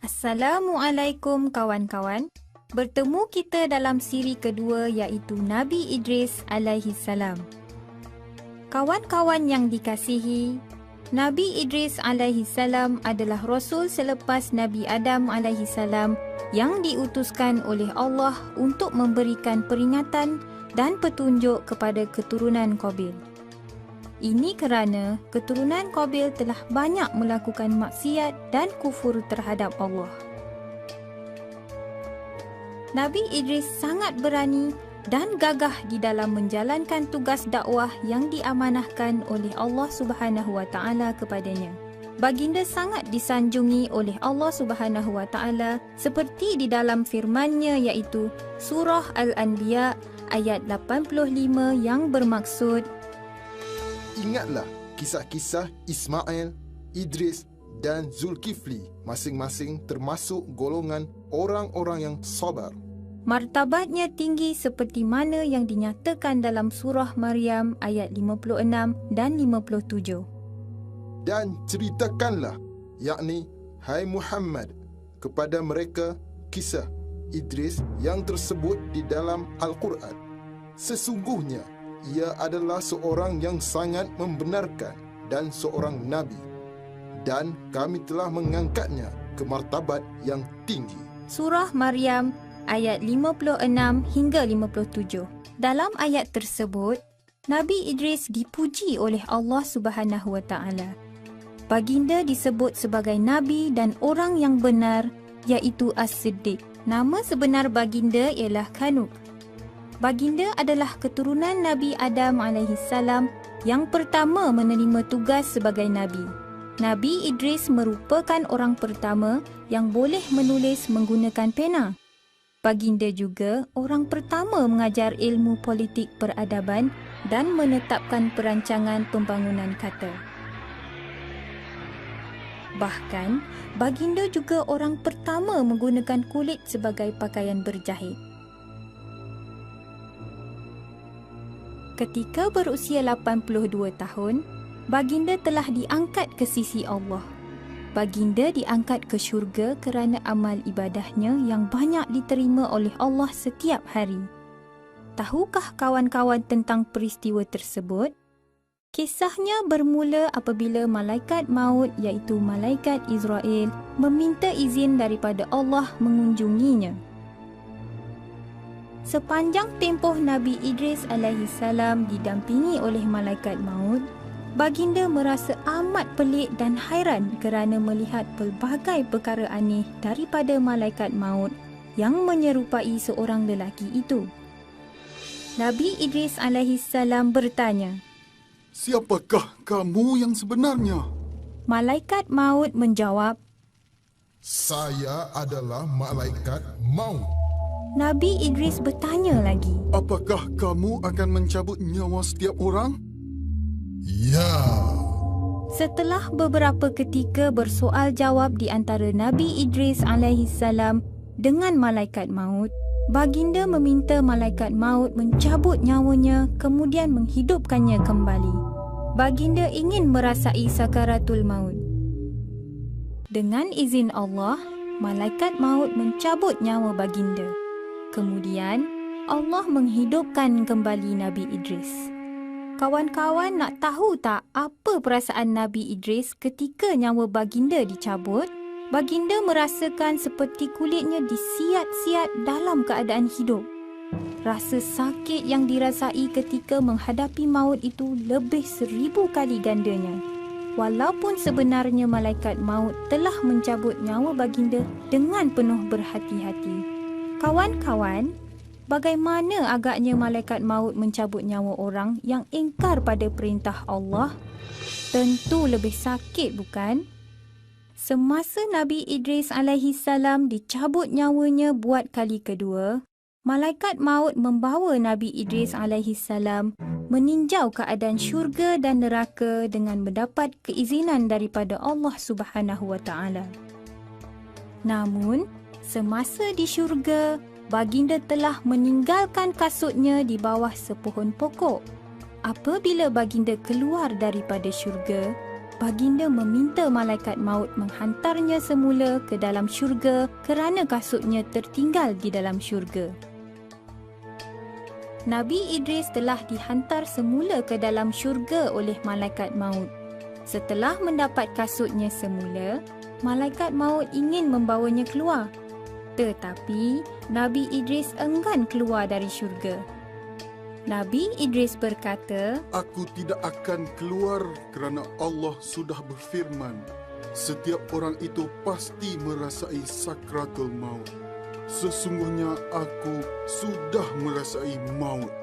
Assalamualaikum kawan-kawan. Bertemu kita dalam siri kedua iaitu Nabi Idris alaihi salam. Kawan-kawan yang dikasihi, Nabi Idris alaihi salam adalah rasul selepas Nabi Adam alaihi salam yang diutuskan oleh Allah untuk memberikan peringatan dan petunjuk kepada keturunan Qabil. Ini kerana keturunan Qabil telah banyak melakukan maksiat dan kufur terhadap Allah. Nabi Idris sangat berani dan gagah di dalam menjalankan tugas dakwah yang diamanahkan oleh Allah Subhanahu Wa Taala kepadanya. Baginda sangat disanjungi oleh Allah Subhanahu Wa Taala seperti di dalam firman-Nya iaitu Surah Al-Anbiya ayat 85 yang bermaksud, ingatlah kisah-kisah Ismail, Idris dan Zulkifli, masing-masing termasuk golongan orang-orang yang sabar. Martabatnya tinggi seperti mana yang dinyatakan dalam surah Maryam ayat 56 dan 57. Dan ceritakanlah, yakni hai Muhammad, kepada mereka kisah Idris yang tersebut di dalam Al-Quran. Sesungguhnya ia adalah seorang yang sangat membenarkan dan seorang Nabi, dan kami telah mengangkatnya ke martabat yang tinggi. Surah Maryam ayat 56 hingga 57. Dalam ayat tersebut, Nabi Idris dipuji oleh Allah Subhanahu Wa Taala. Baginda disebut sebagai Nabi dan orang yang benar, iaitu As-Siddiq. Nama sebenar baginda ialah Kanuk. Baginda adalah keturunan Nabi Adam AS yang pertama menerima tugas sebagai Nabi. Nabi Idris merupakan orang pertama yang boleh menulis menggunakan pena. Baginda juga orang pertama mengajar ilmu politik peradaban dan menetapkan perancangan pembangunan kata. Bahkan, baginda juga orang pertama menggunakan kulit sebagai pakaian berjahit. Ketika berusia 82 tahun, baginda telah diangkat ke sisi Allah. Baginda diangkat ke syurga kerana amal ibadahnya yang banyak diterima oleh Allah setiap hari. Tahukah kawan-kawan tentang peristiwa tersebut? Kisahnya bermula apabila malaikat maut iaitu malaikat Israel meminta izin daripada Allah mengunjunginya. Sepanjang tempoh Nabi Idris alaihi salam didampingi oleh malaikat maut, baginda merasa amat pelik dan hairan kerana melihat pelbagai perkara aneh daripada malaikat maut yang menyerupai seorang lelaki itu. Nabi Idris alaihi salam bertanya, "Siapakah kamu yang sebenarnya?" Malaikat maut menjawab, Saya adalah malaikat maut. Nabi Idris bertanya lagi, "Apakah kamu akan mencabut nyawa setiap orang?" Ya. Setelah beberapa ketika bersoal jawab di antara Nabi Idris alaihi salam dengan malaikat maut, baginda meminta malaikat maut mencabut nyawanya kemudian menghidupkannya kembali. Baginda ingin merasai sakaratul maut. Dengan izin Allah, malaikat maut mencabut nyawa baginda. Kemudian, Allah menghidupkan kembali Nabi Idris. Kawan-kawan nak tahu tak apa perasaan Nabi Idris ketika nyawa baginda dicabut? Baginda merasakan seperti kulitnya disiat-siat dalam keadaan hidup. Rasa sakit yang dirasai ketika menghadapi maut itu lebih 1000 kali gandanya. Walaupun sebenarnya malaikat maut telah mencabut nyawa baginda dengan penuh berhati-hati. Kawan-kawan, bagaimana agaknya malaikat maut mencabut nyawa orang yang ingkar pada perintah Allah? Tentu lebih sakit, bukan? Semasa Nabi Idris alaihi salam dicabut nyawanya buat kali kedua, malaikat maut membawa Nabi Idris alaihi salam meninjau keadaan syurga dan neraka dengan mendapat keizinan daripada Allah Subhanahu Wa Taala. Namun, semasa di syurga, baginda telah meninggalkan kasutnya di bawah sepohon pokok. Apabila baginda keluar daripada syurga, baginda meminta malaikat maut menghantarnya semula ke dalam syurga kerana kasutnya tertinggal di dalam syurga. Nabi Idris telah dihantar semula ke dalam syurga oleh malaikat maut. Setelah mendapat kasutnya semula, malaikat maut ingin membawanya keluar. Tetapi Nabi Idris enggan keluar dari syurga. Nabi Idris berkata, Aku tidak akan keluar kerana Allah sudah berfirman, setiap orang itu pasti merasai sakratul maut. Sesungguhnya aku sudah merasai maut.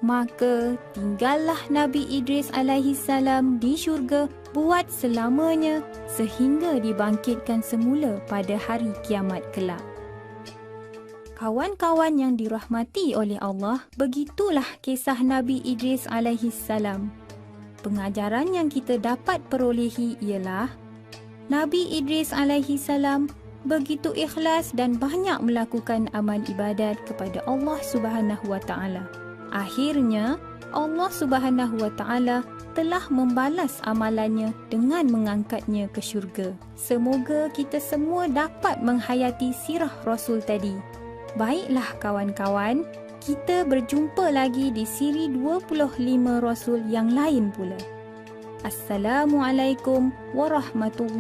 Maka tinggallah Nabi Idris alaihissalam di syurga buat selamanya sehingga dibangkitkan semula pada hari kiamat kelak. Kawan-kawan yang dirahmati oleh Allah, begitulah kisah Nabi Idris alaihissalam. Pengajaran yang kita dapat perolehi ialah Nabi Idris alaihissalam begitu ikhlas dan banyak melakukan amal ibadat kepada Allah Subhanahu wa taala. Akhirnya Allah Subhanahu wa taala telah membalas amalannya dengan mengangkatnya ke syurga. Semoga kita semua dapat menghayati sirah Rasul tadi. Baiklah kawan-kawan, kita berjumpa lagi di siri 25 Rasul yang lain pula. Assalamualaikum warahmatullahi